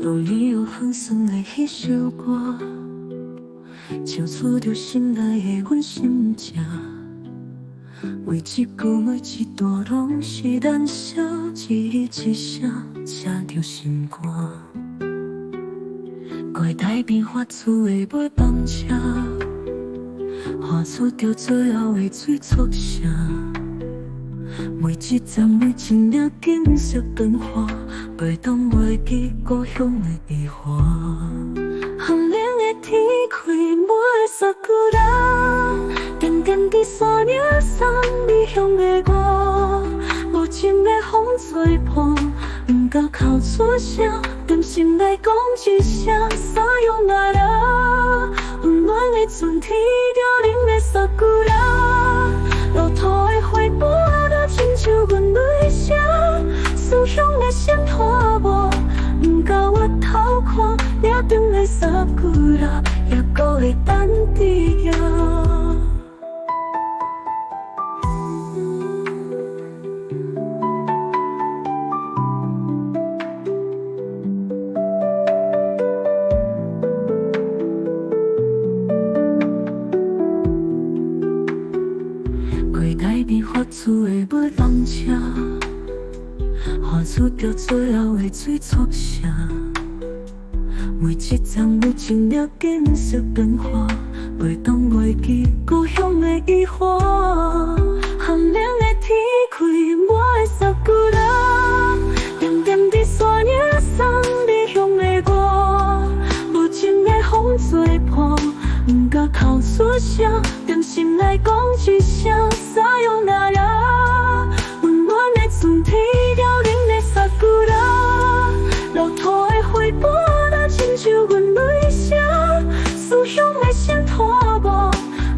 路里有风霜的迄首歌，唱出着心内的阮心情。每一句每一段拢是咱相依一声，写着心肝。过台边发出的尾班车，画出着最后的催促声。每一站每一领景色变化，袂当袂记故乡的遗憾。寒冷的天开满萨古拉，点点伫山岭送离乡的我，无情的风吹破，不敢哭出声，踮心内讲一声撒由那拉。温暖的春天凋零的萨古拉，路途的花瓣亲像阮泪声，思乡的心拖无，不敢回头看，岭顶的萨古拉，也搁会等伫遐。台边发出的尾班车，画出着最后的催促声。每一站每一领景色变化，袂当袂记故乡的遗憾。寒冷的天开满的萨古拉，点点伫山岭送离乡的我，无情的风吹破，不敢哭出声，踮心内讲一声撒由那拉。温暖的春天凋零的萨古拉，路途的花瓣亲像阮泪声，思乡的心拖无，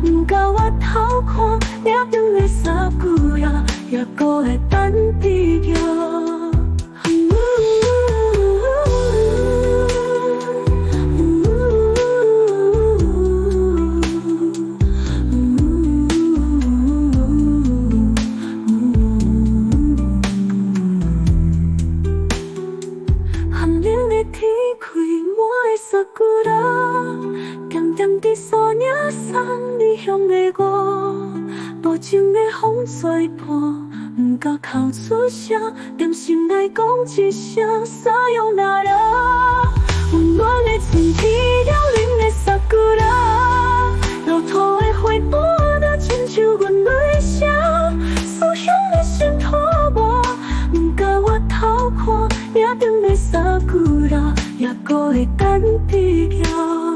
不敢回头看，岭顶的萨古拉，也搁会等伫遐。天开满的萨古拉，点点伫山岭送离乡的我，无情的风吹破，不敢哭出声，踮心内讲一声撒由那拉。温暖的春天凋零的萨古拉，路途的花瓣亲像阮泪声，思乡的心拖无，不敢回头看，岭顶的萨古拉，也搁会等伫遐。